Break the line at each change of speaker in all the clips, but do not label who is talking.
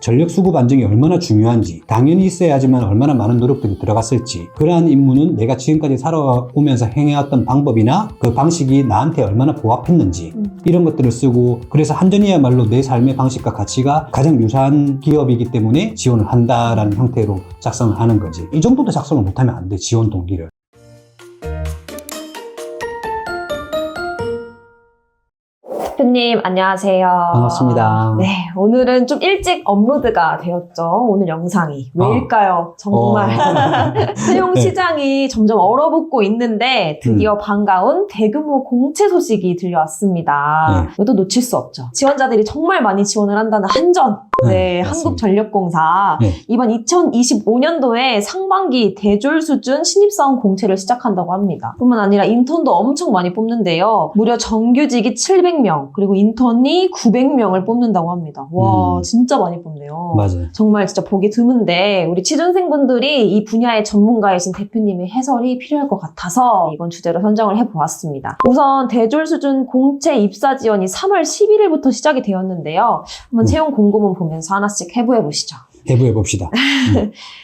전력 수급 안정이 얼마나 중요한지, 당연히 있어야지만 얼마나 많은 노력들이 들어갔을지, 그러한 임무는 내가 지금까지 살아오면서 행해왔던 방법이나 그 방식이 나한테 얼마나 부합했는지 이런 것들을 쓰고, 그래서 한전이야말로 내 삶의 방식과 가치가 가장 유사한 기업이기 때문에 지원을 한다라는 형태로 작성을 하는 거지. 이 정도도 작성을 못하면 안 돼, 지원 동기를.
대표님 안녕하세요.
반갑습니다.
네, 오늘은 좀 일찍 업로드가 되었죠. 오늘 영상이 왜일까요? 정말 채용
네.
시장이 점점 얼어붙고 있는데 드디어 반가운 대규모 공채 소식이 들려왔습니다. 이것도 놓칠 수 없죠. 지원자들이 정말 많이 지원을 한다는 한전, 네, 한국전력공사
네.
이번 2025년도에 상반기 대졸 수준 신입사원 공채를 시작한다고 합니다. 뿐만 아니라 인턴도 엄청 많이 뽑는데요. 무려 정규직이 700명 그리고 인턴이 900명을 뽑는다고 합니다. 와, 진짜 많이 뽑네요.
맞아요.
정말 진짜 보기 드문데 우리 취준생분들이 이 분야의 전문가이신 대표님의 해설이 필요할 것 같아서 이번 주제로 선정을 해보았습니다. 우선 대졸 수준 공채 입사 지원이 3월 11일부터 시작이 되었는데요. 한번 채용 공고문 보면서 하나씩 해부해보시죠.
해부해봅시다.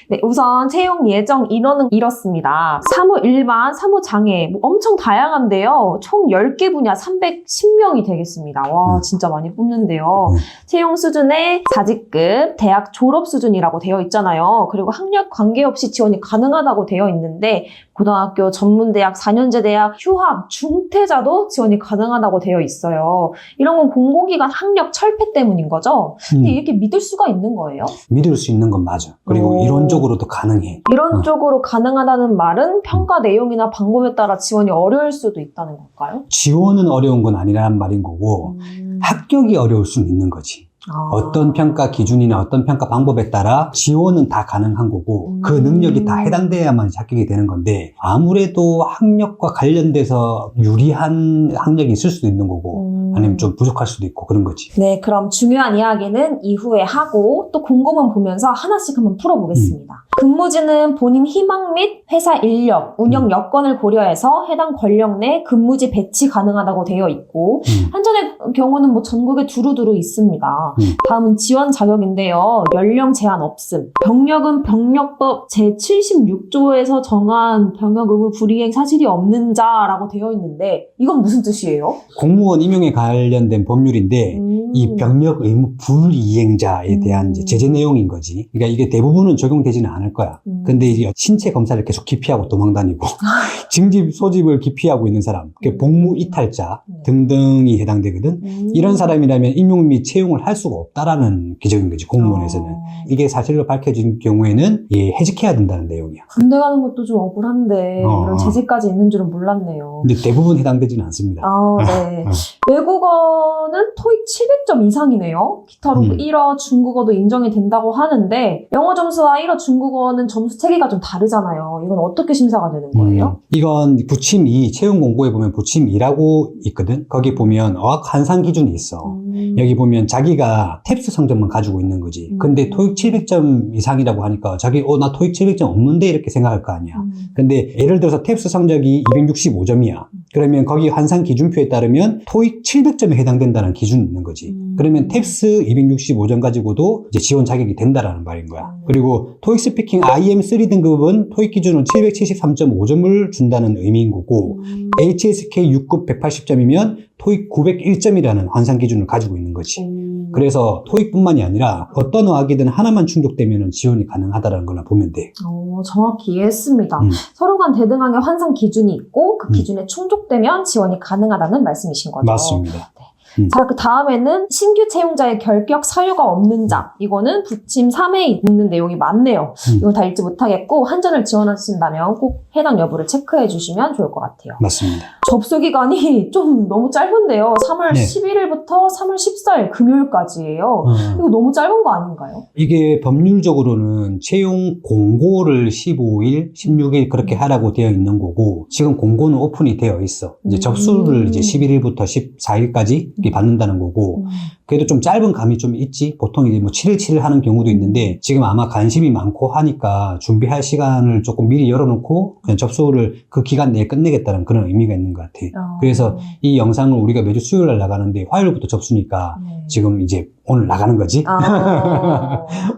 네, 우선 채용 예정 인원은 이렇습니다. 사무 일반, 사무 장애 엄청 다양한데요. 총 10개 분야 310명이 되겠습니다. 와, 진짜 많이 뽑는데요. 채용 수준의 4직급, 대학 졸업 수준이라고 되어 있잖아요. 그리고 학력 관계없이 지원이 가능하다고 되어 있는데 고등학교, 전문대학, 4년제 대학, 휴학, 중퇴자도 지원이 가능하다고 되어 있어요. 이런 건 공공기관 학력 철폐 때문인 거죠? 근데 이렇게 믿을 수가 있는 거예요?
믿을 수 있는 건 맞아. 그리고 이론적으로도 가능해.
이론적으로 가능하다는 말은 평가 내용이나 방법에 따라 지원이 어려울 수도 있다는 걸까요?
지원은 어려운 건 아니라는 말인 거고 합격이 어려울 수는 있는 거지. 어떤 평가 기준이나 어떤 평가 방법에 따라 지원은 다 가능한 거고 그 능력이 다 해당돼야만 합격이 되는 건데, 아무래도 학력과 관련돼서 유리한 학력이 있을 수도 있는 거고 아니면 좀 부족할 수도 있고 그런 거지.
네, 그럼 중요한 이야기는 이후에 하고 또 공고문 보면서 하나씩 한번 풀어보겠습니다. 근무지는 본인 희망 및 회사 인력, 운영 여건을 고려해서 해당 권력 내 근무지 배치 가능하다고 되어 있고 한전의 경우는 뭐 전국에 두루두루 있습니다. 다음은 지원 자격인데요. 연령 제한 없음. 병력은 병력법 제76조에서 정한 병역 의무 불이행 사실이 없는 자라고 되어 있는데 이건 무슨 뜻이에요?
공무원 임용에 관련된 법률인데 이 병력 의무 불이행자에 대한 이제 제재 내용인 거지. 그러니까 이게 대부분은 적용되지는 않을 거야. 근데 이제 신체 검사를 계속 기피하고 도망다니고 징집 소집을 기피하고 있는 사람, 복무 이탈자 등등이 해당되거든. 이런 사람이라면 임용 및 채용을 할 수가 없다라는 규정인 거지, 공무원에서는. 이게 사실로 밝혀진 경우에는 해직해야 된다는 내용이야.
군대 가는 것도 좀 억울한데 이런 제재까지 있는 줄은 몰랐네요.
근데 대부분 해당되지는 않습니다.
네. 외국어는 토익 700점 이상이네요. 기타로 1어 중국어도 인정이 된다고 하는데 영어 점수와 1어 중국어는 점수 체계가 좀 다르잖아요. 이건 어떻게 심사가 되는 거예요?
이건 부침 2, 채용 공고에 보면 부침 2라고 있거든. 거기 보면 어학 환산 기준이 있어. 여기 보면 자기가 탭스 성적만 가지고 있는 거지. 근데 토익 700점 이상이라고 하니까 자기 나 토익 700점 없는데 이렇게 생각할 거 아니야. 근데 예를 들어서 탭스 성적이 265점이야. 그러면 거기 환산 기준표에 따르면 토익 700점에 해당된다는 기준이 있는 거지. 그러면 탭스 265점 가지고도 이제 지원 자격이 된다라는 말인 거야. 그리고 토익 스피킹 IM3 등급은 토익 기준으로 773.5점을 준다는 의미인 거고, HSK 6급 180점이면 토익 901점이라는 환산 기준을 가지고 있는 거지. 그래서 토익뿐만이 아니라 어떤 어학이든 하나만 충족되면 지원이 가능하다는 걸 보면 돼.
정확히 이해했습니다. 서로 간 대등하게 환산 기준이 있고 그 기준에 충족되면 지원이 가능하다는 말씀이신 거죠.
맞습니다.
네. 자, 그 다음에는 신규 채용자의 결격 사유가 없는 자. 이거는 부침 3에 있는 내용이 많네요. 이거 다 읽지 못하겠고 한전을 지원하신다면 꼭 해당 여부를 체크해 주시면 좋을 것 같아요.
맞습니다.
접수 기간이 좀 너무 짧은데요. 3월
네.
11일부터 3월 14일 금요일까지예요. 이거 너무 짧은 거 아닌가요?
이게 법률적으로는 채용 공고를 15일, 16일 그렇게 하라고 되어 있는 거고, 지금 공고는 오픈이 되어 있어. 이제 접수를 이제 11일부터 14일까지 받는다는 거고, 그래도 좀 짧은 감이 좀 있지. 보통 이제 뭐 7일 7일 하는 경우도 있는데, 지금 아마 관심이 많고 하니까 준비할 시간을 조금 미리 열어놓고 그냥 접수를 그 기간 내에 끝내겠다는 그런 의미가 있는 것 같아. 그래서 이 영상을 우리가 매주 수요일 날 나가는데 화요일부터 접수니까 지금 이제 오늘 나가는 거지.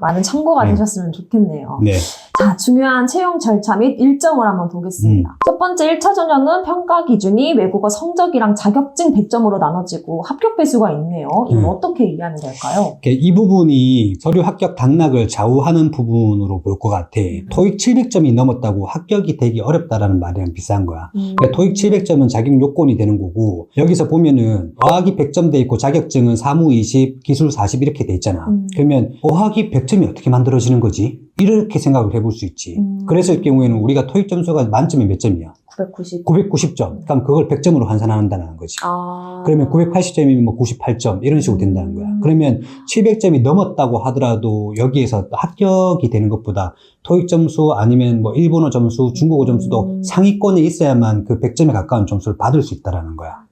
많은 참고가 되셨으면 좋겠네요.
네.
자, 중요한 채용 절차 및 일정을 한번 보겠습니다. 첫 번째 1차 전형은 평가 기준이 외국어 성적이랑 자격증 100점으로 나눠지고 합격 배수가 있네요. 이건 어떻게 이해하면 될까요?
이 부분이 서류 합격 당락을 좌우하는 부분으로 볼 것 같아. 토익 700점이 넘었다고 합격이 되기 어렵다라는 말이랑 비슷한 거야. 그러니까 토익 700점은 자격 요건이 되는 거고, 여기서 보면은 어학이 100점 돼 있고 자격증은 사무 20, 기술 40 이렇게 돼 있잖아. 그러면 어학이 100점이 어떻게 만들어지는 거지? 이렇게 생각을 해볼 수 있지. 그랬을 경우에는 우리가 토익 점수가 만점이 몇 점이야? 990점. 그럼 그걸 100점으로 환산한다는 거지. 그러면 980점이면 뭐 98점 이런 식으로 된다는 거야. 그러면 700점이 넘었다고 하더라도 여기에서 합격이 되는 것보다 토익 점수 아니면 뭐 일본어 점수, 중국어 점수도 상위권에 있어야만 그 100점에 가까운 점수를 받을 수 있다라는 거야.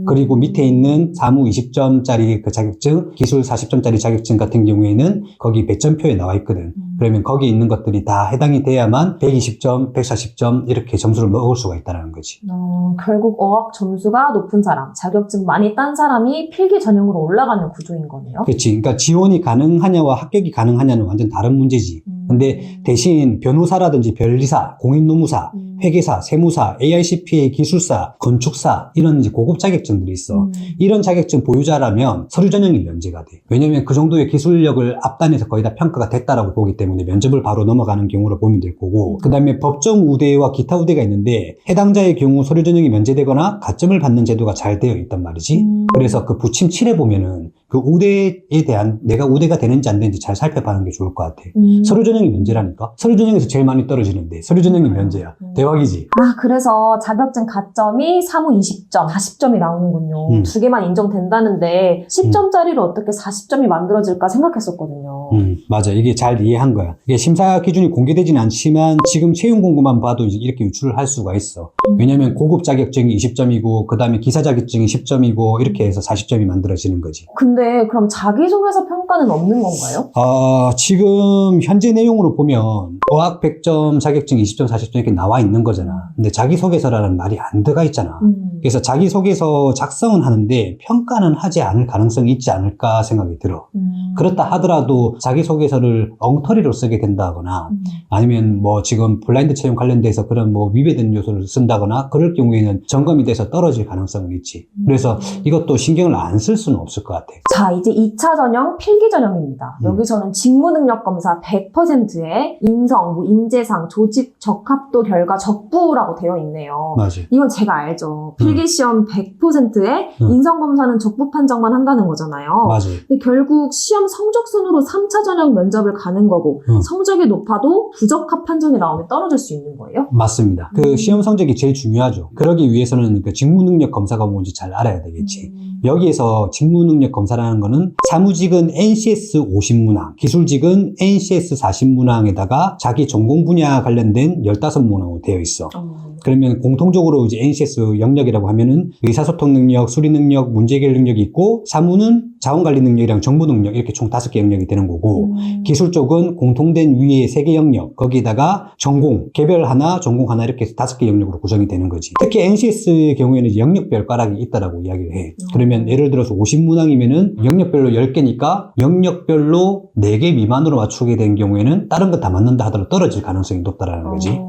그리고 밑에 있는 사무 20점짜리 그 자격증, 기술 40점짜리 자격증 같은 경우에는 거기 배점표에 나와 있거든. 그러면 거기 있는 것들이 다 해당이 돼야만 120점, 140점 이렇게 점수를 먹을 수가 있다는 거지.
결국 어학 점수가 높은 사람, 자격증 많이 딴 사람이 필기 전형으로 올라가는 구조인 거네요.
그렇지. 그러니까 지원이 가능하냐와 합격이 가능하냐는 완전 다른 문제지. 근데 대신 변호사라든지 변리사, 공인노무사, 회계사, 세무사, AICPA 기술사, 건축사 이런 이제 고급 자격증들이 있어. 이런 자격증 보유자라면 서류 전형이 면제가 돼. 왜냐면 그 정도의 기술력을 앞단에서 거의 다 평가가 됐다라고 보기 때문에 면접을 바로 넘어가는 경우를 보면 될 거고, 그 다음에 법정 우대와 기타 우대가 있는데 해당자의 경우 서류 전형이 면제되거나 가점을 받는 제도가 잘 되어 있단 말이지. 그래서 그 부침 7에 보면은 그 우대에 대한 내가 우대가 되는지 안 되는지 잘 살펴보는 게 좋을 것 같아. 서류 전형이 면제라니까? 서류 전형에서 제일 많이 떨어지는데 서류 전형이 면제야. 대박이지?
그래서 자격증 가점이 사무 20점, 40점이 나오는군요. 두 개만 인정된다는데 10점짜리로 어떻게 40점이 만들어질까 생각했었거든요.
맞아. 이게 잘 이해한 거야. 이게 심사 기준이 공개되지는 않지만 지금 채용 공고만 봐도 이제 이렇게 유출을 할 수가 있어. 왜냐면 고급 자격증이 20점이고 그 다음에 기사 자격증이 10점이고 이렇게 해서 40점이 만들어지는 거지.
근데 그럼 자기소개서 평가는 없는 건가요?
지금 현재 내용으로 보면 어학 100점, 자격증 20점, 40점 이렇게 나와 있는 거잖아. 근데 자기소개서라는 말이 안 들어가 있잖아. 그래서 자기소개서 작성은 하는데 평가는 하지 않을 가능성이 있지 않을까 생각이 들어. 그렇다 하더라도 자기소개서를 엉터리로 쓰게 된다거나 아니면 뭐 지금 블라인드 채용 관련돼서 그런 뭐 위배된 요소를 쓴다거나 그럴 경우에는 점검이 돼서 떨어질 가능성은 있지. 그래서 이것도 신경을 안 쓸 수는 없을 것 같아.
자, 이제 2차 전형 필기 전형입니다. 여기서는 직무능력 검사 100%에 인성, 뭐 인재상, 조직 적합도 결과 적부라고 되어 있네요.
맞아.
이건 제가 알죠. 필기시험 100%에 인성검사는 적부 판정만 한다는 거잖아요.
맞아.
근데 결국 시험 성적 순으로 3차 전형 면접을 가는 거고 성적이 높아도 부적합 판정이 나오면 떨어질 수 있는 거예요?
맞습니다. 그 시험 성적이 제일 중요하죠. 그러기 위해서는 그 직무능력 검사가 뭔지 잘 알아야 되겠지. 여기에서 직무능력 검사라는 거는 사무직은 NCS 50문항, 기술직은 NCS 40문항에다가 자기 전공 분야 관련된 15문항으로 되어 있어. 그러면 공통적으로 이제 NCS 영역이라고 하면은 의사소통 능력, 수리 능력, 문제 해결 능력이 있고, 사무는 자원관리 능력이랑 정보 능력 이렇게 총 5개 영역이 되는 거고, 기술 쪽은 공통된 위에 3개 영역, 거기에다가 전공, 개별 하나, 전공 하나 이렇게 해서 5개 영역으로 구성이 되는 거지. 특히 NCS의 경우에는 이제 영역별 과락이 있다라고 이야기를 해. 그러면 예를 들어서 50문항이면은 영역별로 10개니까 영역별로 4개 미만으로 맞추게 된 경우에는 다른 거 다 맞는다 하더라도 떨어질 가능성이 높다라는 거지.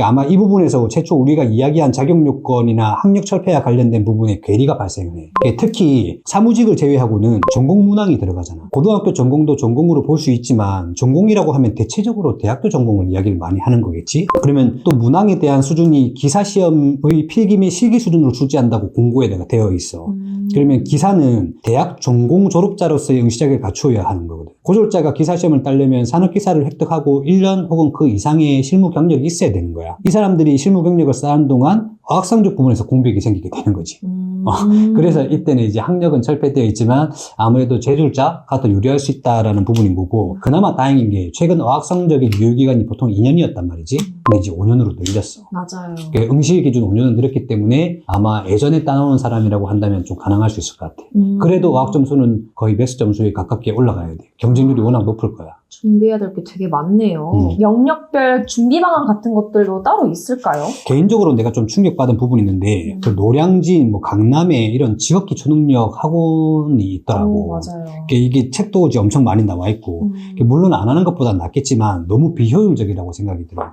아마 이 부분에서 최초 우리가 이야기한 자격 요건이나 학력 철폐와 관련된 부분에 괴리가 발생을 해. 특히 사무직을 제외하고는 전공 문항이 들어가잖아. 고등학교 전공도 전공으로 볼 수 있지만 전공이라고 하면 대체적으로 대학교 전공을 이야기를 많이 하는 거겠지. 그러면 또 문항에 대한 수준이 기사시험의 필기 및 실기 수준으로 출제한다고 공고에 되어 있어. 그러면 기사는 대학 전공 졸업자로서의 응시자격을 갖추어야 하는 거거든. 고졸자가 기사시험을 따려면 산업기사를 획득하고 1년 혹은 그 이상의 실무 경력이 있어야 되는 거야. 거야. 이 사람들이 실무 경력을 쌓은 동안 어학성적 부분에서 공백이 생기게 되는 거지. 그래서 이때는 이제 학력은 철폐되어 있지만 아무래도 재술자가 더 유리할 수 있다라는 부분인 거고, 그나마 다행인 게 최근 어학 성적의 유효기간이 보통 2년이었단 말이지. 근데 이제 5년으로 늘렸어.
맞아요.
응시 기준 5년은 늘었기 때문에 아마 예전에 따놓은 사람이라고 한다면 좀 가능할 수 있을 것 같아. 그래도 어학 점수는 거의 매수 점수에 가깝게 올라가야 돼. 경쟁률이 워낙 높을 거야.
준비해야 될 게 되게 많네요. 영역별 준비 방안 같은 것들도 따로 있을까요?
개인적으로 내가 좀 충격받은 부분이 있는데, 그 노량진, 뭐 강남에 이런 직업기 초능력 학원이 있더라고.
맞아요.
이게 책도 이제 엄청 많이 나와 있고, 물론 안 하는 것보다 낫겠지만 너무 비효율적이라고 생각이 들어.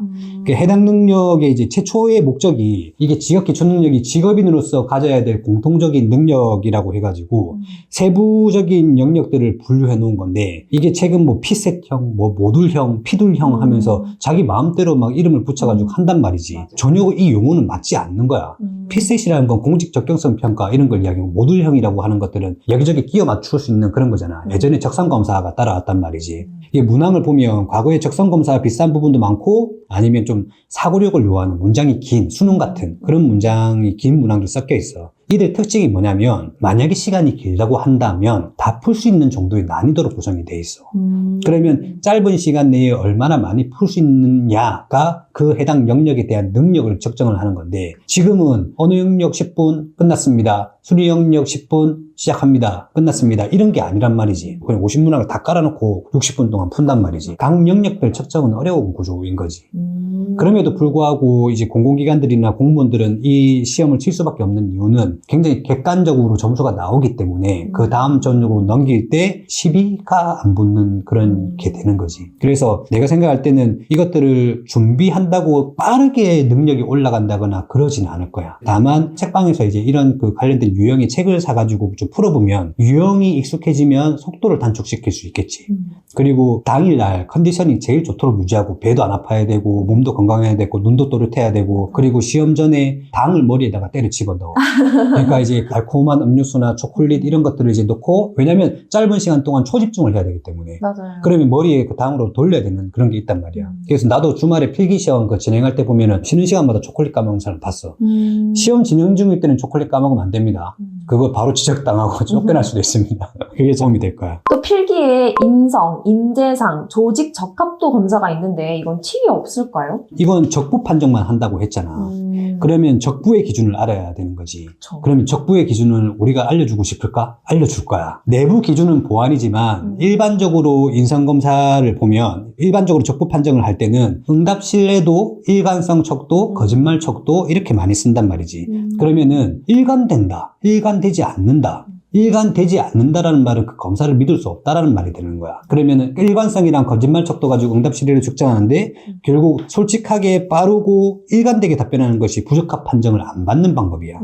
해당 능력의 이제 최초의 목적이 이게 직업기 초능력이 직업인으로서 가져야 될 공통적인 능력이라고 해가지고 세부적인 영역들을 분류해 놓은 건데, 이게 최근 뭐 피셋형, 뭐 모듈형, 피둘형 하면서 자기 마음대로 막 이름을 붙여가지고 한단 말이지.
맞아요.
전혀 이 용어는 맞지 않는 거야. 피셋이라는 건 공직 적격성 평가 이런 걸 이야기하고, 모듈형이라고 하는 것들은 여기저기 끼워 맞출 수 있는 그런 거잖아. 예전에 적성검사가 따라왔단 말이지. 이게 문항을 보면 과거에 적성검사와 비슷한 부분도 많고, 아니면 좀 사고력을 요하는 문장이 긴 수능 같은 그런 문장이 긴 문항도 섞여 있어. 이들 특징이 뭐냐면, 만약에 시간이 길다고 한다면 다 풀 수 있는 정도의 난이도로 구성이 돼 있어. 그러면 짧은 시간 내에 얼마나 많이 풀 수 있느냐가 그 해당 영역에 대한 능력을 측정을 하는 건데, 지금은 언어 영역 10분 끝났습니다. 수리 영역 10분 시작합니다. 끝났습니다. 이런 게 아니란 말이지. 그냥 50문항을 다 깔아놓고 60분 동안 푼단 말이지. 각 영역별 측정은 어려운 구조인 거지. 그럼에도 불구하고 이제 공공기관들이나 공무원들은 이 시험을 칠 수밖에 없는 이유는 굉장히 객관적으로 점수가 나오기 때문에 그 다음 전역으로 넘길 때 시비가 안 붙는 그런 게 되는 거지. 그래서 내가 생각할 때는 이것들을 준비한다고 빠르게 능력이 올라간다거나 그러지는 않을 거야. 다만 책방에서 이제 이런 그 관련된 유형의 책을 사가지고 좀 풀어보면 유형이 익숙해지면 속도를 단축시킬 수 있겠지. 그리고 당일날 컨디션이 제일 좋도록 유지하고, 배도 안 아파야 되고 몸도 건강해야 되고 눈도 또렷해야 되고, 그리고 시험 전에 당을 머리에다가 때려 집어넣어. 그러니까 이제 달콤한 음료수나 초콜릿 이런 것들을 이제 넣고, 왜냐면 짧은 시간 동안 초집중을 해야 되기 때문에.
맞아요.
그러면 머리에 그 당으로 돌려야 되는 그런 게 있단 말이야. 그래서 나도 주말에 필기시험 그 진행할 때 보면은 쉬는 시간마다 초콜릿 까먹는 사람 봤어. 시험 진행 중일 때는 초콜릿 까먹으면 안 됩니다. 그거 바로 지적당하고 쫓겨날 수도 있습니다. 그게 도움이 될 거야.
또 필기에 인성, 인재상, 조직 적합도 검사가 있는데 이건 팁이 없을까요?
이건 적부 판정만 한다고 했잖아. 그러면 적부의 기준을 알아야 되는 거지.
그쵸.
그러면 적부의 기준을 우리가 알려주고 싶을까? 알려줄 거야. 내부 기준은 보완이지만 일반적으로 인성검사를 보면, 일반적으로 적부 판정을 할 때는 응답 신뢰도, 일관성 척도, 거짓말 척도 이렇게 많이 쓴단 말이지. 그러면은 일관된다, 일관되지 않는다. 일관되지 않는다라는 말은 그 검사를 믿을 수 없다라는 말이 되는 거야. 그러면은 일관성이랑 거짓말 척도 가지고 응답 실력을 측정하는데, 결국 솔직하게 빠르고 일관되게 답변하는 것이 부적합 판정을 안 받는 방법이야.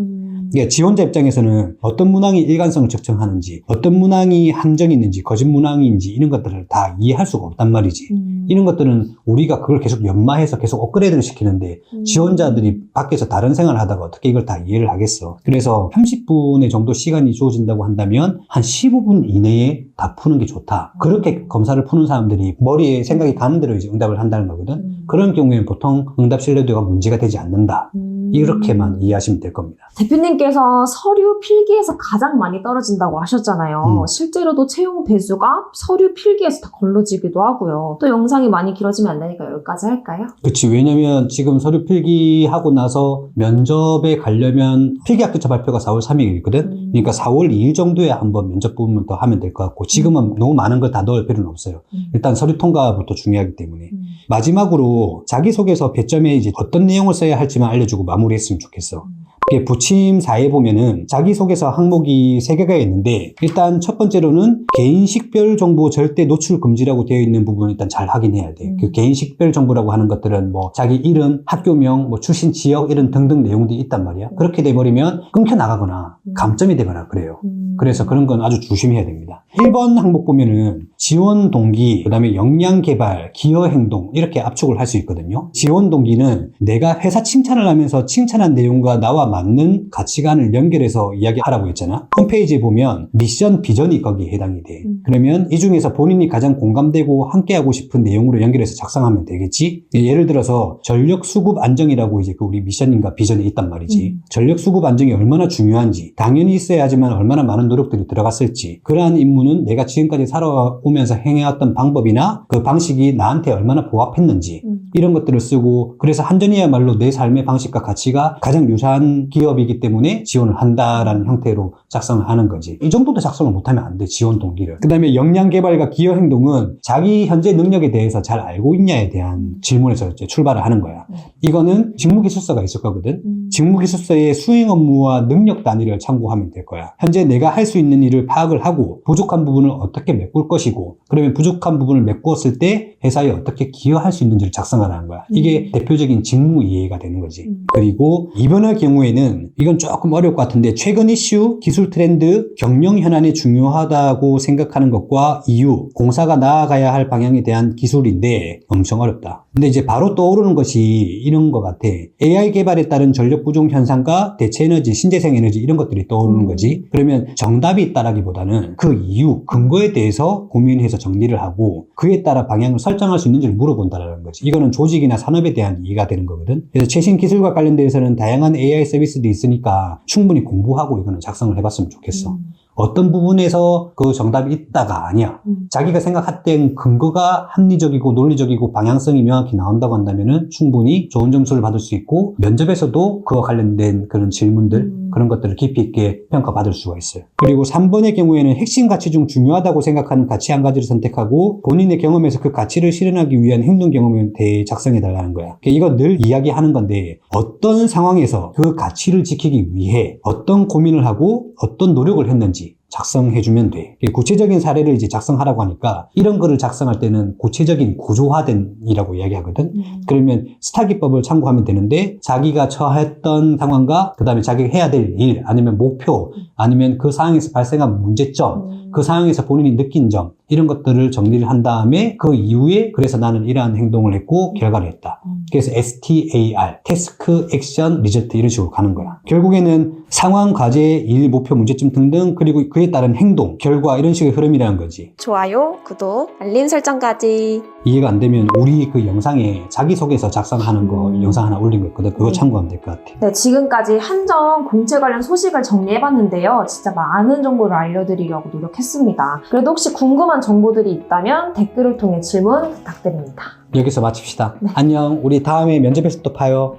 그러니까 지원자 입장에서는 어떤 문항이 일관성을 측정하는지, 어떤 문항이 함정이 있는지, 거짓 문항인지 이런 것들을 다 이해할 수가 없단 말이지. 이런 것들은 우리가 그걸 계속 연마해서 계속 업그레이드를 시키는데, 지원자들이 밖에서 다른 생활을 하다가 어떻게 이걸 다 이해를 하겠어. 그래서 30분의 정도 시간이 주어진다고 한다면 한 15분 이내에 다 푸는 게 좋다. 그렇게 검사를 푸는 사람들이 머리에 생각이 가는 대로 이제 응답을 한다는 거거든. 그런 경우에는 보통 응답 신뢰도가 문제가 되지 않는다. 이렇게만 이해하시면 될 겁니다.
대표님께서 서류 필기에서 가장 많이 떨어진다고 하셨잖아요. 실제로도 채용 배수가 서류 필기에서 다 걸러지기도 하고요. 또 영상이 많이 길어지면 안 되니까 여기까지 할까요?
그치. 왜냐면 지금 서류 필기하고 나서 면접에 가려면 필기 합격자 발표가 4월 3일이거든. 그러니까 4월 2일 정도에 한번 면접 부분을 더 하면 될 것 같고, 지금은 너무 많은 걸 다 넣을 필요는 없어요. 일단 서류 통과부터 중요하기 때문에. 마지막으로 자기소개서 배점에 이제 어떤 내용을 써야 할지만 알려주고 마무리했으면 좋겠어. 이게 부침사에 보면은 자기소개서 항목이 3개가 있는데, 일단 첫 번째로는 개인 식별 정보 절대 노출 금지라고 되어 있는 부분을 일단 잘 확인해야 돼. 그 개인 식별 정보라고 하는 것들은 뭐 자기 이름, 학교명, 뭐 출신 지역 이런 등등 내용들이 있단 말이야. 그렇게 돼버리면 끊겨 나가거나 감점이 되거나 그래요. 그래서 그런 건 아주 조심해야 됩니다. 1번 항목 보면은 지원 동기, 그 다음에 역량 개발, 기여 행동 이렇게 압축을 할 수 있거든요. 지원 동기는 내가 회사 칭찬을 하면서 칭찬한 내용과 나와 맞는 가치관을 연결해서 이야기하라고 했잖아. 홈페이지에 보면 미션, 비전이 거기에 해당이 돼. 그러면 이 중에서 본인이 가장 공감되고 함께하고 싶은 내용으로 연결해서 작성하면 되겠지. 예를 들어서 전력 수급 안정이라고 이제 그 우리 미션인가 비전에 있단 말이지. 전력 수급 안정이 얼마나 중요한지, 당연히 있어야지만 얼마나 많은 노력들이 들어갔을지, 그러한 임무는 내가 지금까지 살아오면서 행해왔던 방법이나 그 방식이 나한테 얼마나 부합했는지 이런 것들을 쓰고, 그래서 한전이야말로 내 삶의 방식과 가치가 가장 유사한 기업이기 때문에 지원을 한다라는 형태로 작성을 하는 거지. 이 정도도 작성을 못하면 안 돼, 지원 동기를. 그 다음에 역량 개발과 기여 행동은 자기 현재 능력에 대해서 잘 알고 있냐에 대한 질문에서 이제 출발을 하는 거야. 이거는 직무기술서가 있을 거거든. 직무기술서의 수행 업무와 능력 단위를 참고하면 될 거야. 현재 내가 할 수 있는 일을 파악을 하고 부족한 부분을 어떻게 메꿀 것이고, 그러면 부족한 부분을 메꾸었을 때 회사에 어떻게 기여할 수 있는지를 작성하라는 거야. 이게 대표적인 직무 이해가 되는 거지. 그리고 이번의 경우에는 이건 조금 어려울 것 같은데, 최근 이슈, 기술 트렌드, 경영 현안이 중요하다고 생각하는 것과 이유, 공사가 나아가야 할 방향에 대한 기술인데 엄청 어렵다. 근데 이제 바로 떠오르는 것이 이런 것 같아. AI 개발에 따른 전력 부족 현상과 대체 에너지, 신재생 에너지 이런 것들이 떠오르는 거지. 그러면 정답이 있다라기보다는 그 이유, 근거에 대해서 고민해서 정리를 하고 그에 따라 방향을 설정할 수 있는지를 물어본다라는 거지. 이거는 조직이나 산업에 대한 이해가 되는 거거든. 그래서 최신 기술과 관련돼서는 다양한 AI 서비스도 있으니까 충분히 공부하고 이거는 작성을 해봤으면 좋겠어. 어떤 부분에서 그 정답이 있다가 아니야. 자기가 생각했던 근거가 합리적이고 논리적이고 방향성이 명확히 나온다고 한다면은 충분히 좋은 점수를 받을 수 있고, 면접에서도 그와 관련된 그런 질문들, 그런 것들을 깊이 있게 평가받을 수가 있어요. 그리고 3번의 경우에는 핵심 가치 중 중요하다고 생각하는 가치 한 가지를 선택하고 본인의 경험에서 그 가치를 실현하기 위한 행동 경험에 대해 작성해달라는 거야. 이거 늘 이야기하는 건데, 어떤 상황에서 그 가치를 지키기 위해 어떤 고민을 하고 어떤 노력을 했는지 작성해주면 돼. 구체적인 사례를 이제 작성하라고 하니까 이런 거를 작성할 때는 구체적인 구조화된 이라고 이야기하거든. 그러면 스타 기법을 참고하면 되는데, 자기가 처했던 상황과 그 다음에 자기가 해야 될 일, 아니면 목표, 아니면 그 상황에서 발생한 문제점, 그 상황에서 본인이 느낀 점, 이런 것들을 정리를 한 다음에 그 이후에 그래서 나는 이러한 행동을 했고 결과를 했다. 그래서 STAR, 태스크, 액션, 리저트 이런 식으로 가는 거야. 결국에는 상황, 과제, 일, 목표, 문제점 등등, 그리고 그에 따른 행동, 결과 이런 식의 흐름이라는 거지.
좋아요, 구독, 알림 설정까지.
이해가 안 되면 우리 그 영상에 자기소개서 작성하는 거 영상 하나 올린 거 있거든. 그거 참고하면 될 것 같아.
네, 지금까지 한전 공채 관련 소식을 정리해봤는데요. 진짜 많은 정보를 알려드리려고 노력했습니다. 그래도 혹시 궁금한 정보들이 있다면 댓글을 통해 질문 부탁드립니다.
여기서 마칩시다. 안녕. 우리 다음에 면접에서 또 봐요.